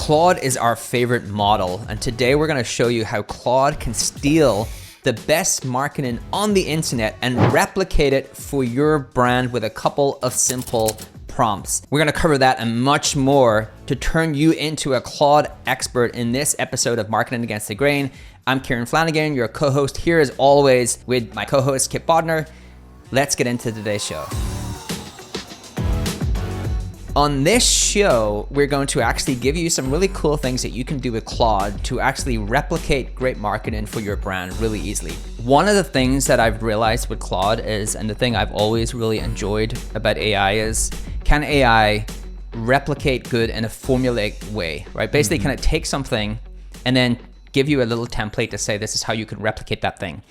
Claude is our favorite model, and today we're going to show you how Claude can steal the best marketing on the internet and replicate it for your brand with a couple of simple prompts. We're going to cover that and much more to turn you into a Claude expert in this episode of Marketing Against the Grain. I'm Kieran Flanagan, your co-host here as always with my co-host Kip Bodnar. Let's get into today's show. On this show, we're going to actually give you some really cool things that you can do with Claude to actually replicate great marketing for your brand really easily. One of the things that I've realized with Claude is, and the thing I've always really enjoyed about AI is, can AI replicate good in a formulaic way, right? Basically, can it take something and then give you a little template to say, this is how you can replicate that thing.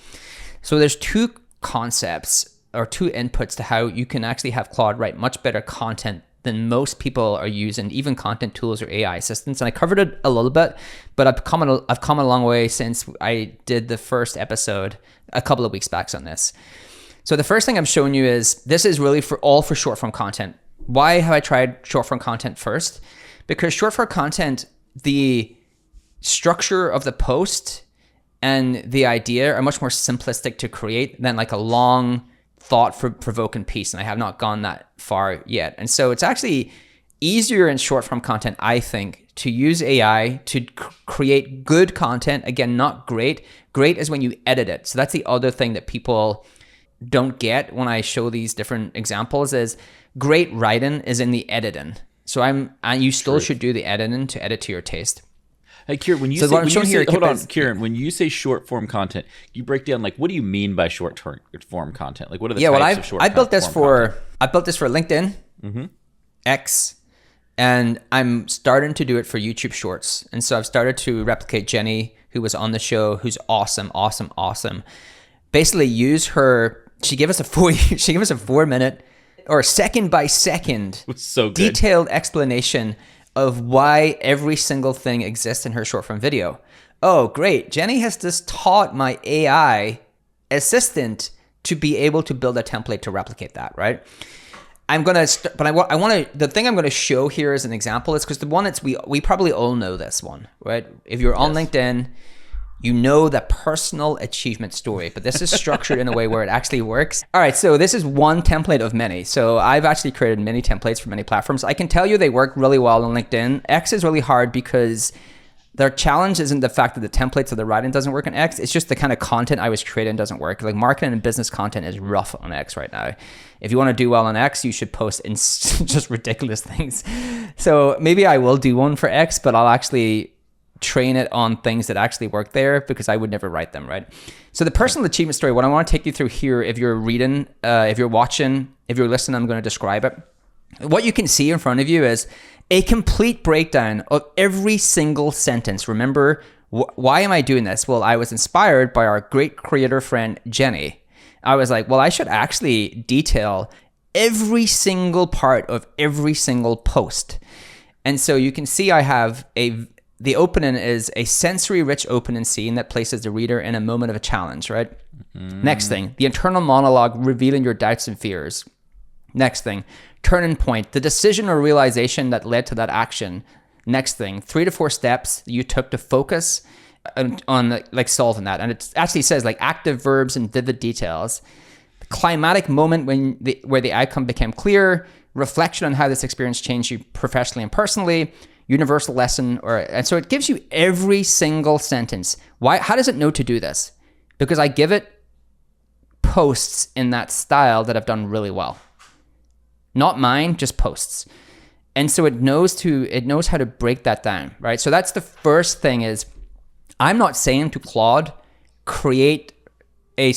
So there's two concepts or two inputs to how you can actually have Claude write much better content than most people are using, even content tools or AI assistants. And I covered it a little bit, but I've come a long way since I did the first episode a couple of weeks back on this. So the first thing I'm showing you is, this is really for short form content. Why have I tried short form content first? Because short form content, the structure of the post and the idea are much more simplistic to create than like a long thought-provoking piece, and I have not gone that far yet. And so it's actually easier in short-form content, I think, to use AI to create good content. Again, not great. Great is when you edit it. So that's the other thing that people don't get when I show these different examples is great writing is in the editing. So you still should do the editing to edit to your taste. Hey, Kieran, when you say short form content, you break down, like, what do you mean by short form content? Like, what are the types of short form content? I built this for LinkedIn, X, and I'm starting to do it for YouTube Shorts. And so I've started to replicate Jenny, who was on the show, who's awesome. Basically use her, she gave us a 4-minute or second by second detailed explanation of why every single thing exists in her short form video. Oh, great. Jenny has just taught my AI assistant to be able to build a template to replicate that, right? The thing I'm going to show here as an example is because the one we probably all know this one, right? If you're on LinkedIn, you know the personal achievement story, but this is structured in a way where it actually works. All right, so this is one template of many. So I've actually created many templates for many platforms. I can tell you they work really well on LinkedIn. X is really hard because their challenge isn't the fact that the templates or the writing doesn't work on X. It's just the kind of content I was creating doesn't work. Like marketing and business content is rough on X right now. If you want to do well on X, you should post in just ridiculous things. So maybe I will do one for X, but I'll actually train it on things that actually work there because I would never write them, right? So the personal achievement story, what I want to take you through here, if you're reading, if you're watching, if you're listening, I'm going to describe it. What you can see in front of you is a complete breakdown of every single sentence. Remember, why am I doing this? Well, I was inspired by our great creator friend, Jenny. I was like, well, I should actually detail every single part of every single post. And so you can see I have the opening is a sensory-rich opening scene that places the reader in a moment of a challenge, right? Next thing, the internal monologue revealing your doubts and fears. Next thing, turning point, the decision or realization that led to that action. Next thing, 3 to 4 steps you took to focus on like solving that. And it actually says like active verbs and vivid details. The climatic moment where the outcome became clear, reflection on how this experience changed you professionally and personally, universal lesson, and so it gives you every single sentence. Why? How does it know to do this? Because I give it posts in that style that I've done really well. Not mine, just posts. And so it knows how to break that down, right? So that's the first thing is, I'm not saying to Claude, create a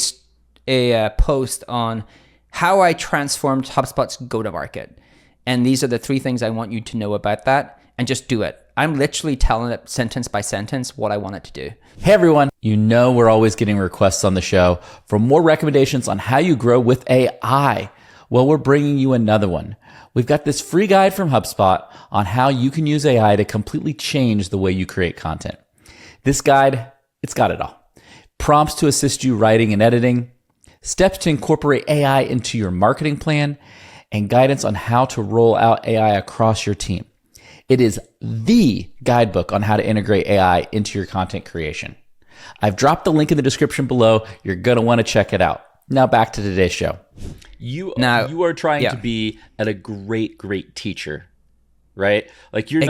post on how I transformed HubSpot's go-to-market. And these are the 3 things I want you to know about that. And just do it. I'm literally telling it sentence by sentence what I want it to do. Hey everyone, you know we're always getting requests on the show for more recommendations on how you grow with AI. Well, we're bringing you another one. We've got this free guide from HubSpot on how you can use AI to completely change the way you create content. This guide, it's got it all. Prompts to assist you writing and editing, steps to incorporate AI into your marketing plan, and guidance on how to roll out AI across your team. It is the guidebook on how to integrate AI into your content creation. I've dropped the link in the description below. You're going to want to check it out. Now back to today's show. You are trying to be a great teacher, right? Like you're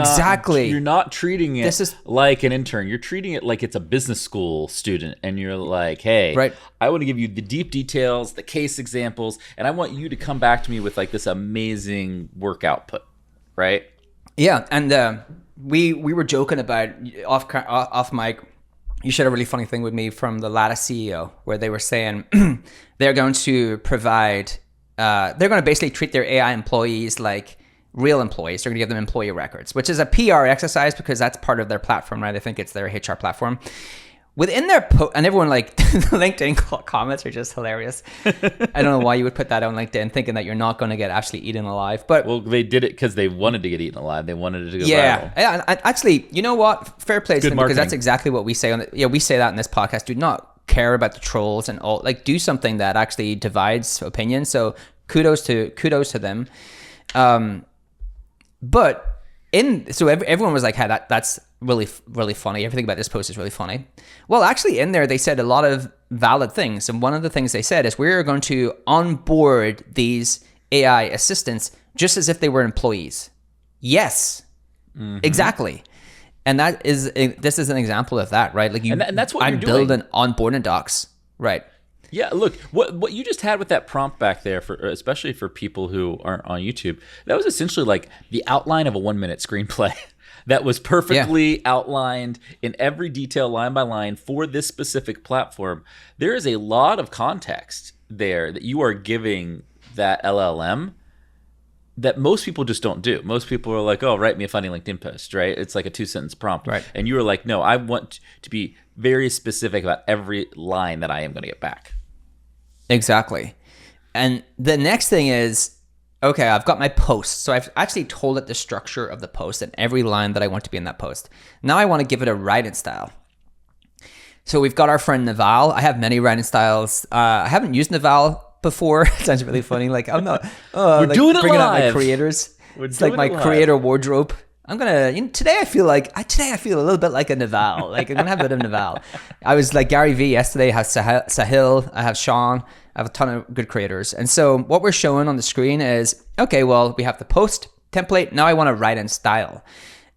not treating it like an intern. You're treating it like it's a business school student, and you're like, hey, right. I want to give you the deep details, the case examples, and I want you to come back to me with like this amazing work output, right? Yeah, and we were joking about off mic. You shared a really funny thing with me from the Lattice CEO, where they were saying they're going to provide, they're going to basically treat their AI employees like real employees. They're going to give them employee records, which is a PR exercise because that's part of their platform, right? I think it's their HR platform. Within their and everyone like the LinkedIn comments are just hilarious. I don't know why you would put that on LinkedIn thinking that you're not going to get actually eaten alive. But well, they did it because they wanted to get eaten alive. They wanted it to go viral. Yeah, actually, you know what? Fair play to them because that's exactly what we say on we say that in this podcast. Do not care about the trolls and all. Like, do something that actually divides opinion. So kudos to them. But everyone was like, "Hey, that's really, really funny. Everything about this post is really funny." Well, actually, in there they said a lot of valid things, and one of the things they said is we're going to onboard these AI assistants just as if they were employees. Yes, exactly. And this is an example of that, right? Like and that's what I'm you're doing. building onboarding docs, right? Yeah, look, what you just had with that prompt back there, especially for people who aren't on YouTube, that was essentially like the outline of a 1-minute screenplay that was perfectly outlined in every detail, line by line, for this specific platform. There is a lot of context there that you are giving that LLM that most people just don't do. Most people are like, oh, write me a funny LinkedIn post, right? It's like a 2-sentence prompt. Right. And you were like, no, I want to be very specific about every line that I am going to get back. Exactly. And the next thing is, okay, I've got my post. So I've actually told it the structure of the post and every line that I want to be in that post. Now I want to give it a writing style. So we've got our friend Naval. I have many writing styles. I haven't used Naval before. It sounds really funny. Like I'm not We're like doing it bringing live. out my creators. It's like my creator wardrobe. I'm gonna today I feel a little bit like a Naval. Like I'm gonna have a bit of Naval. I was like Gary V yesterday. I have Sahil. I have Sean. I have a ton of good creators. And so what we're showing on the screen is, okay, well, we have the post template. Now I want to write in style.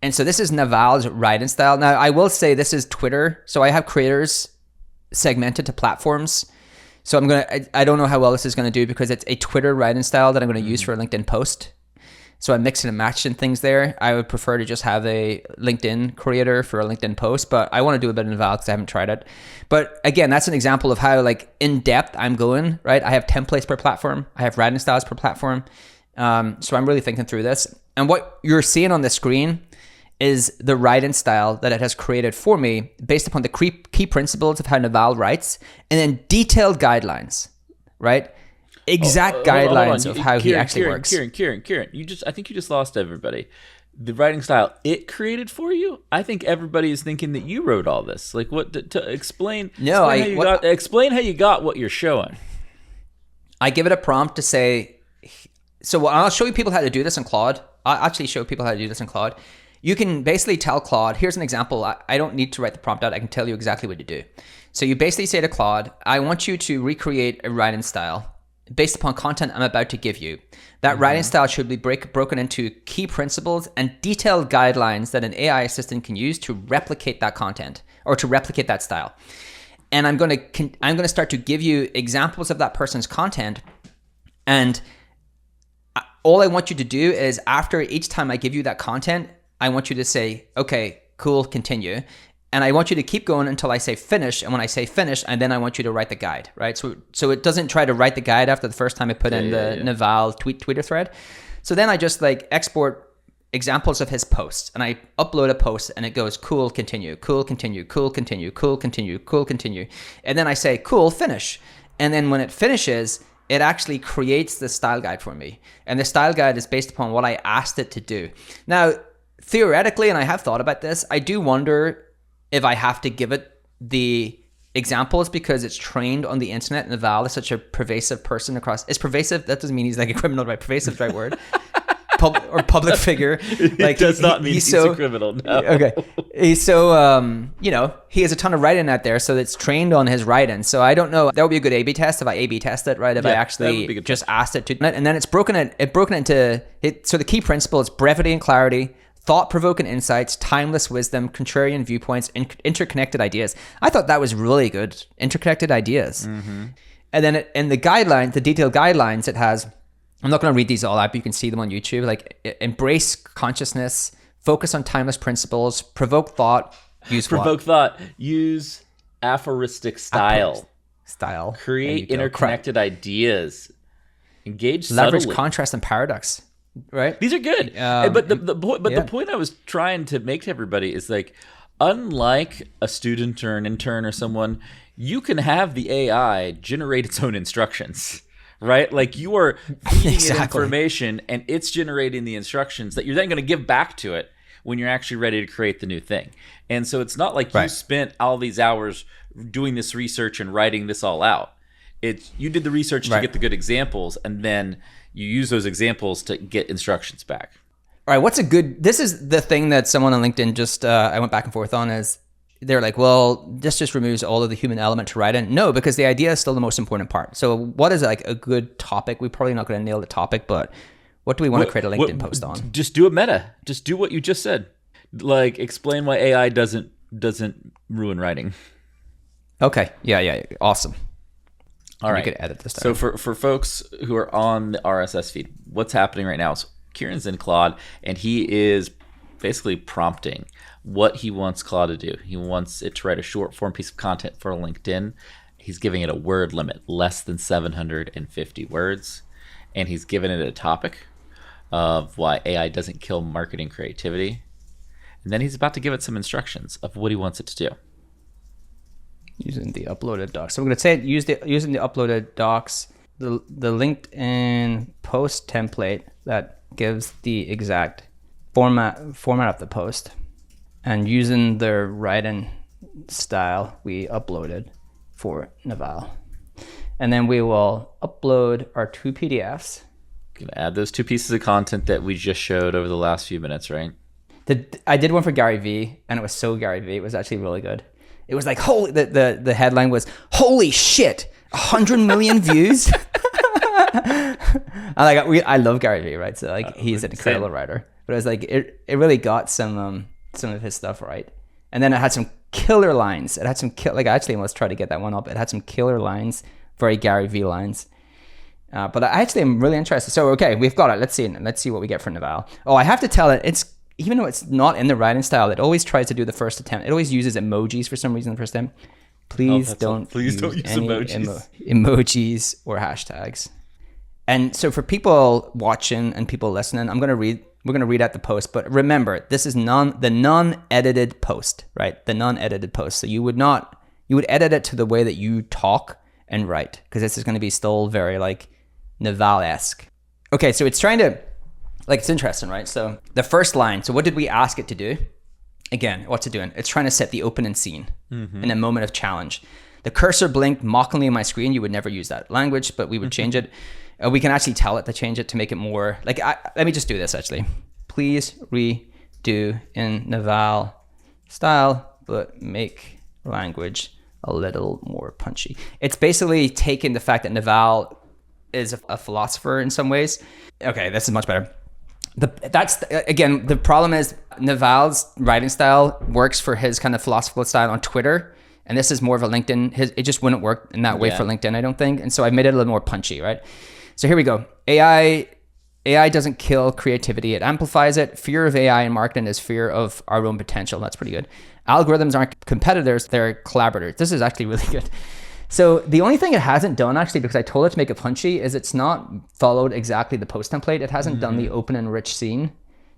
And so this is Naval's write-in style. Now I will say this is Twitter. So I have creators segmented to platforms. So I don't know how well this is going to do because it's a Twitter write-in style that I'm going to use for a LinkedIn post. So I'm mixing and matching things there. I would prefer to just have a LinkedIn creator for a LinkedIn post, but I want to do a bit of Naval because I haven't tried it. But again, that's an example of how like in depth I'm going, right? I have templates per platform. I have writing styles per platform. So I'm really thinking through this. And what you're seeing on the screen is the writing style that it has created for me based upon the key principles of how Naval writes and then detailed guidelines, right? Exact guidelines of how he actually works. Kieran, I think you just lost everybody. The writing style it created for you. I think everybody is thinking that you wrote all this. Like, what to explain? No, explain how you got what you're showing. I give it a prompt to say. So I'll show you people how to do this in Claude. I'll actually show people how to do this in Claude. You can basically tell Claude. Here's an example. I don't need to write the prompt out. I can tell you exactly what to do. So you basically say to Claude, "I want you to recreate a writing style based upon content I'm about to give you. That writing style should be broken into key principles and detailed guidelines that an AI assistant can use to replicate that content or to replicate that style. And I'm going to start to give you examples of that person's content. And all I want you to do is after each time I give you that content, I want you to say, okay, cool, continue. And I want you to keep going until I say finish. And when I say finish, and then I want you to write the guide, right? So it doesn't try to write the guide after the first time I put in the Naval Twitter thread. So then I just like export examples of his posts and I upload a post and it goes, cool, continue, cool, continue, cool, continue, cool, continue, cool, continue. And then I say, cool, finish. And then when it finishes, it actually creates the style guide for me. And the style guide is based upon what I asked it to do. Now, theoretically, and I have thought about this, I do wonder if I have to give it the examples because it's trained on the internet. Naval is such a pervasive person across. Is pervasive? That doesn't mean he's like a criminal, right? Pervasive is the right word. public figure. Like, it does not mean he's a criminal. No. Okay. He's so, he has a ton of writing out there, so it's trained on his writing. So I don't know. That would be a good A/B test if I A/B test it, right? If I actually just asked it to, and then it's broken into it. So the key principle is brevity and clarity, thought-provoking insights, timeless wisdom, contrarian viewpoints, and interconnected ideas. I thought that was really good. Interconnected ideas. Mm-hmm. And then in the guidelines, the detailed guidelines, it has, I'm not going to read these all out, but you can see them on YouTube, like embrace consciousness, focus on timeless principles, provoke thought, use aphoristic style. Create interconnected ideas. Engage leverage subtly. Contrast and paradox. Right? These are good. But the point I was trying to make to everybody is like, unlike a student or an intern or someone, you can have the AI generate its own instructions, right? Like, you are feeding it information and it's generating the instructions that you're then going to give back to it when you're actually ready to create the new thing. And so it's not like you spent all these hours doing this research and writing this all out. You did the research to get the good examples, and then you use those examples to get instructions back. All right, this is the thing that someone on LinkedIn just, I went back and forth on, is they're like, well, this just removes all of the human element to write in. No, because the idea is still the most important part. So what is like a good topic? We're probably not going to nail the topic, but what do we want to create a LinkedIn post on? Just do a meta. Just do what you just said. Like, explain why AI doesn't ruin writing. Okay. Yeah. Awesome. All right. You could edit this down. So for folks who are on the RSS feed, what's happening right now is Kieran's in Claude, and he is basically prompting what he wants Claude to do. He wants it to write a short form piece of content for LinkedIn. He's giving it a word limit, less than 750 words. And he's given it a topic of why AI doesn't kill marketing creativity. And then he's about to give it some instructions of what he wants it to do. Using the uploaded docs. So we're going to say using the uploaded docs, the LinkedIn post template that gives the exact format of the post, and using the writing style we uploaded for Naval. And then we will upload our 2 PDFs. Gonna add those 2 pieces of content that we just showed over the last few minutes, right? I did one for Gary Vee, and it was so Gary Vee. It was actually really good. It was like, the headline was, holy shit, 100 million views. I love Gary Vee, right? So like, he's an incredible writer. But it was like, it really got some of his stuff right. And then it had some killer lines. It had some I actually almost tried to get that one up. It had some killer lines, very Gary Vee lines. But I actually am really interested. So, okay, we've got it. Let's see what we get from Naval. Oh, I have to tell it, even though it's not in the writing style, it always tries to do the first attempt. It always uses emojis for some reason the first time. Please don't use any emojis or hashtags. And so for people watching and people listening, we're going to read out the post, but remember, this is the non-edited post, right? The non-edited post. So you would edit it to the way that you talk and write, because this is going to be still very like Naval-esque. Okay, so it's trying to, it's interesting, right? So the first line, so what did we ask it to do? Again, what's it doing? It's trying to set the opening scene in a moment of challenge. The cursor blinked mockingly on my screen. You would never use that language, but we would change it. We can actually tell it to change it to make it more, let me just do this actually. Please redo in Naval style, but make language a little more punchy. It's basically taking the fact that Naval is a philosopher in some ways. Okay, this is much better. The problem is Naval's writing style works for his kind of philosophical style on Twitter, and this is more of a LinkedIn. It just wouldn't work in that way for LinkedIn, I don't think. And so I made it a little more punchy, right? So here we go. AI doesn't kill creativity, it amplifies it. Fear of AI in marketing is fear of our own potential. That's pretty good. Algorithms aren't competitors, they're collaborators. This is actually really good. So the only thing it hasn't done, actually, because I told it to make it punchy, is it's not followed exactly the post template. It hasn't done the open and rich scene.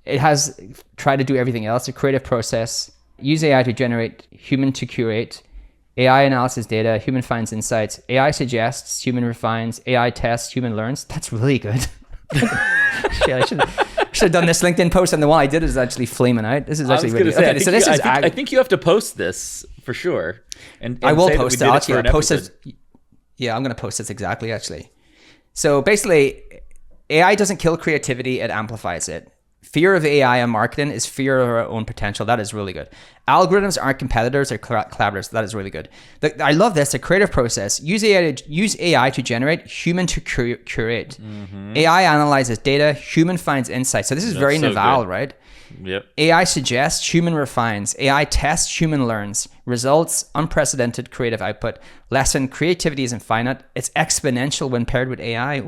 It has tried to do everything else, a creative process, use AI to generate, human to curate, AI analysis data, human finds insights, AI suggests, human refines, AI tests, human learns. That's really good. I should have done this LinkedIn post, and the one I did is actually flaming out. This is actually really good. Okay, so this is... I think you have to post this for sure. And I will post it. Actually, I'll post it. Yeah, I'm going to post this exactly, actually. So basically, AI doesn't kill creativity, it amplifies it. Fear of AI and marketing is fear of our own potential. That is really good. Algorithms aren't competitors or collaborators. That is really good. I love this. The creative process. Use AI to generate, human to curate. AI analyzes data, human finds insight. So this is very so Naval, good. right? Yep. AI suggests, human refines. AI tests, human learns. Results, unprecedented creative output. Lesson, creativity isn't finite. It's exponential when paired with AI.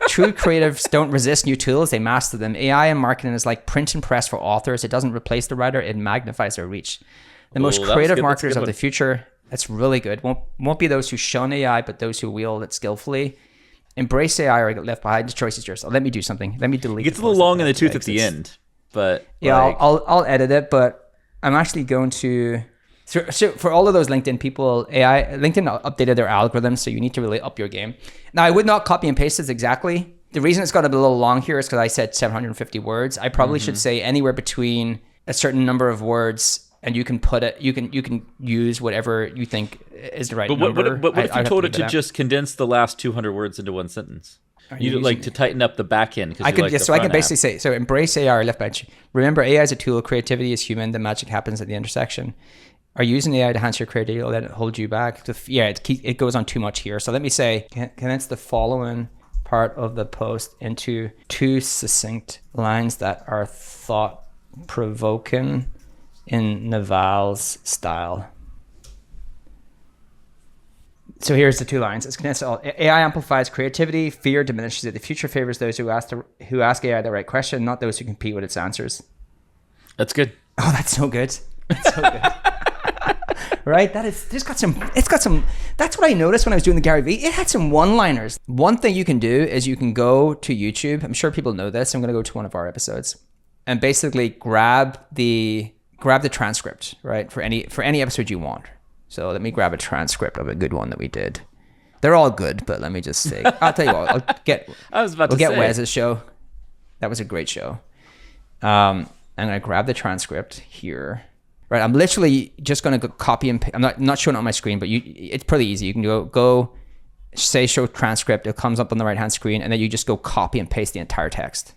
True creatives don't resist new tools, they master them. AI and marketing is like print and press for authors. It doesn't replace the writer, it magnifies their reach. The most creative marketers of the future, that's really good. Won't be those who shun AI, but those who wield it skillfully. Embrace AI or get left behind. The choice is yours. So let me do something. Let me delete It gets a little long in the tooth at the end, but yeah, I'll edit it, but I'm actually going to... So for all of those LinkedIn people, LinkedIn updated their algorithm, so you need to really up your game. Now, I would not copy and paste this exactly. The reason it's got to be a little long here is because I said 750 words. I probably should say anywhere between a certain number of words, and you can put it. You can use whatever you think is the right number. But what if you told it to just condense the last 200 words into one sentence? You'd like to tighten up the back end. I can basically say, so embrace AI or left bench. Remember, AI is a tool. Creativity is human. The magic happens at the intersection. Are you using AI to enhance your creativity or let it hold you back? It goes on too much here. So let me say, condense the following part of the post into 2 succinct lines that are thought-provoking in Naval's style. So here's the 2 lines. It's condensed all. AI amplifies creativity. Fear diminishes it. The future favors those who ask AI the right question, not those who compete with its answers. That's good. Oh, that's so good. That's so good. Right? It's got some, that's what I noticed when I was doing the Gary Vee. It had some one-liners. One thing you can do is you can go to YouTube. I'm sure people know this. I'm going to go to one of our episodes and basically grab the transcript, right? For any episode you want. So let me grab a transcript of a good one that we did. They're all good, but let me just say, I'll tell you what, we'll get Wes's show. That was a great show. I'm going to grab the transcript here. Right, I'm literally just going to go copy and paste. I'm not showing it on my screen, but it's pretty easy. You can go say show transcript. It comes up on the right-hand screen, and then you just go copy and paste the entire text.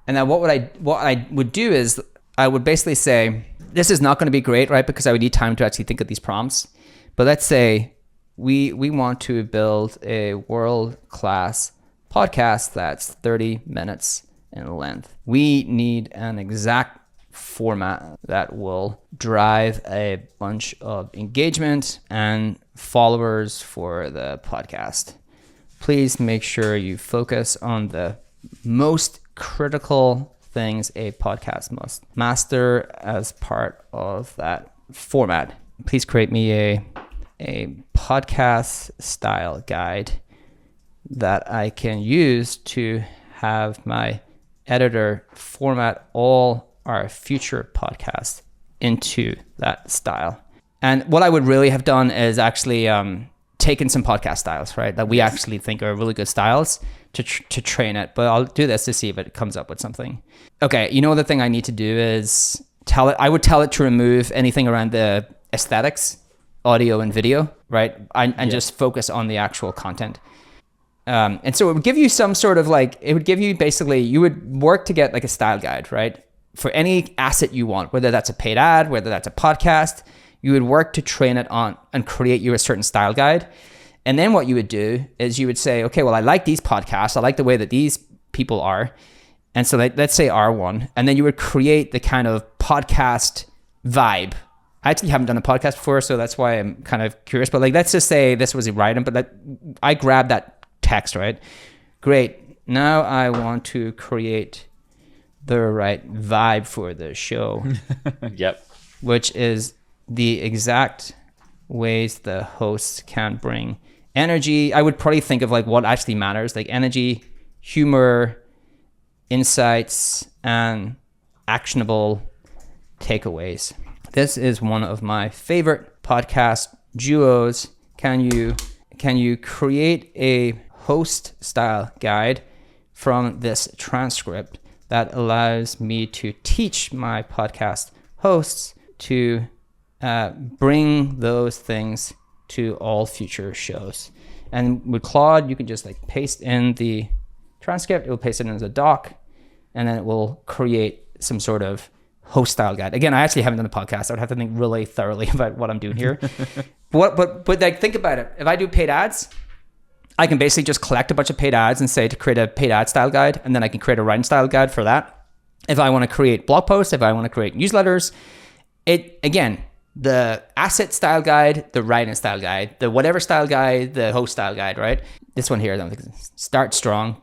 And then what I would do is I would basically say, this is not going to be great, right? Because I would need time to actually think of these prompts. But let's say we want to build a world-class podcast that's 30 minutes in length. We need an exact format that will drive a bunch of engagement and followers for the podcast. Please make sure you focus on the most critical things a podcast must master as part of that format. Please create me a podcast style guide that I can use to have my editor format all our future podcasts into that style. And what I would really have done is actually taken some podcast styles, right, that we actually think are really good styles to train it. But I'll do this to see if it comes up with something. Okay, the thing I need to do is I would tell it to remove anything around the aesthetics, audio and video, right? And just focus on the actual content. And so it would give you some sort of you would work to get like a style guide, right? For any asset you want, whether that's a paid ad, whether that's a podcast, you would work to train it on and create you a certain style guide. And then what you would do is you would say, okay, well, I like these podcasts. I like the way that these people are. And so let's say R1. And then you would create the kind of podcast vibe. I actually haven't done a podcast before, so that's why I'm kind of curious. But let's just say this was a writing, but I grabbed that text, right? Great. Now I want to create the right vibe for the show. Yep. Which is the exact ways the hosts can bring energy. I would probably think of what actually matters, like energy, humor, insights, and actionable takeaways. This is one of my favorite podcast duos. Can you create a host style guide from this transcript that allows me to teach my podcast hosts to bring those things to all future shows? And with Claude, you can just paste in the transcript, it will paste it into a doc, and then it will create some sort of host style guide. Again, I actually haven't done the podcast. I would have to think really thoroughly about what I'm doing here. But like, think about it. If I do paid ads, I can basically just collect a bunch of paid ads and say to create a paid ad style guide, and then I can create a writing style guide for that. If I want to create blog posts, if I want to create newsletters, the asset style guide, the writing style guide, the whatever style guide, the host style guide, right? This one here, start strong,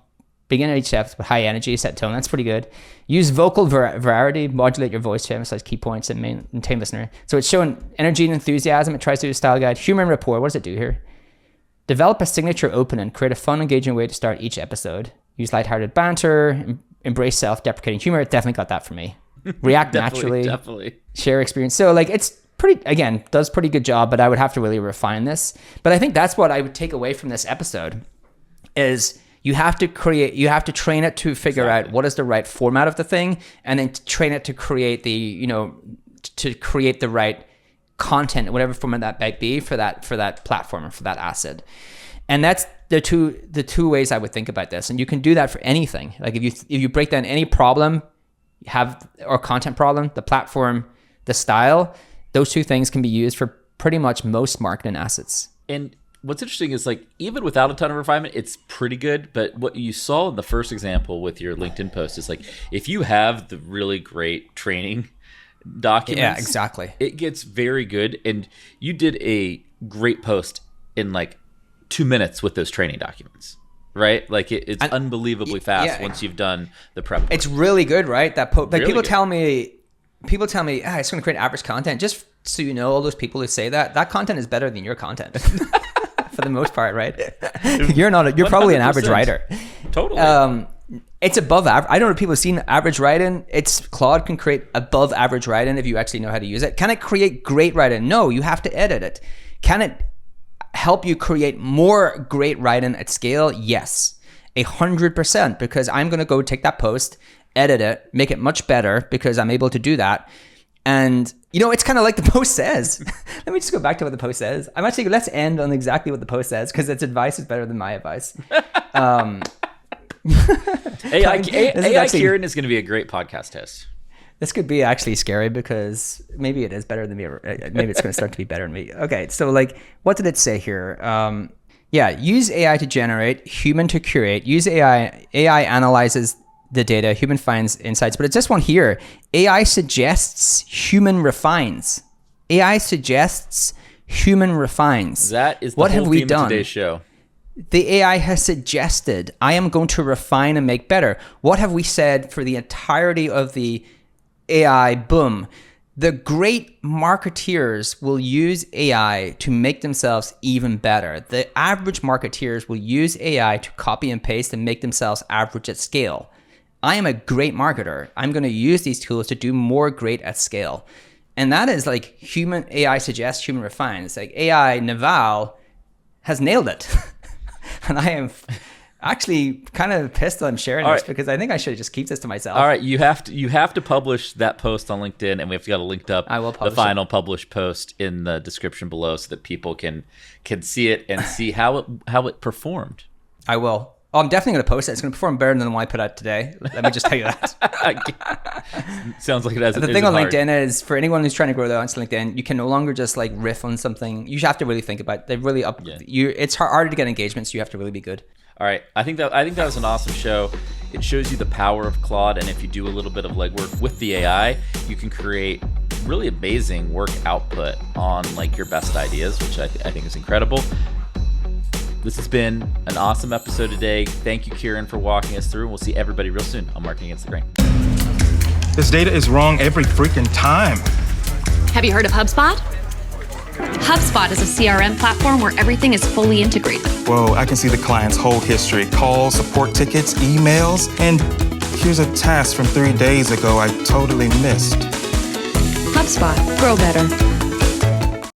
begin at each step with high energy, set tone. That's pretty good. Use vocal variety, modulate your voice to emphasize key points and maintain listener. So it's showing energy and enthusiasm. It tries to do a style guide. Humor and rapport. What does it do here? Develop a signature opening. Create a fun, engaging way to start each episode. Use lighthearted banter. Embrace self-deprecating humor. It definitely got that for me. React naturally. Definitely. Share experience. So like, it's pretty, again, does pretty good job, but I would have to really refine this. But I think that's what I would take away from this episode is you have to train it to figure out what is the right format of the thing, and then train it to create the right content, whatever format that might be for that platform or for that asset. And that's the two ways I would think about this. And you can do that for anything. Like if you break down any problem or content problem, the platform, the style, those two things can be used for pretty much most marketing assets. And what's interesting is like, even without a ton of refinement, it's pretty good. But what you saw in the first example with your LinkedIn post is like, if you have the really great training documents, yeah, exactly, it gets very good. And you did a great post in like 2 minutes with those training documents, right? Like it's unbelievably fast once you've done the prep work. It's really good, right? That like really people tell me, it's going to create average content. Just so you know, all those people who say that content is better than your content. For the most part, right? You're probably an average writer. Totally. It's above average. I don't know if people have seen average writing. Claude can create above average writing if you actually know how to use it. Can it create great writing? No, you have to edit it. Can it help you create more great writing at scale? Yes, 100%, because I'm going to go take that post, edit it, make it much better because I'm able to do that. And it's kind of like the post says. Let me just go back to what the post says. Let's end on exactly what the post says, because its advice is better than my advice. AI Kieran is going to be a great podcast host. This could be actually scary because maybe it is better than me. Maybe it's going to start to be better than me. Okay, so like, what did it say here? Use AI to generate, human to curate. Use AI. AI analyzes the data, human finds insights. But it's this one here. AI suggests, human refines. AI suggests, human refines. That is the what whole have we theme done? Of today's show. The AI has suggested, I am going to refine and make better. What have we said for the entirety of the AI boom? The great marketeers will use AI to make themselves even better. The average marketeers will use AI to copy and paste and make themselves average at scale. I am a great marketer. I'm going to use these tools to do more great at scale. And that is like human AI suggests, human refines. Like AI Naval has nailed it. And I am actually kind of pissed that I'm sharing this because I think I should just keep this to myself. All right, you have to publish that post on LinkedIn, and we've got to link up the final published post in the description below so that people can see it and see how it performed. I will. Oh, I'm definitely going to post it. It's going to perform better than the one I put out today. Let me just tell you that. Sounds like it has. The thing on LinkedIn is, for anyone who's trying to grow their audience on LinkedIn, you can no longer just like riff on something. You have to really think about it. They really it's harder to get engagement, so you have to really be good. All right, I think that was an awesome show. It shows you the power of Claude, and if you do a little bit of legwork with the AI, you can create really amazing work output on like your best ideas, which I think is incredible. This has been an awesome episode today. Thank you, Kieran, for walking us through, and we'll see everybody real soon on Marketing Against the Grain. This data is wrong every freaking time. Have you heard of HubSpot? HubSpot is a CRM platform where everything is fully integrated. Whoa, I can see the client's whole history, calls, support tickets, emails, and here's a task from 3 days ago I totally missed. HubSpot. Grow better.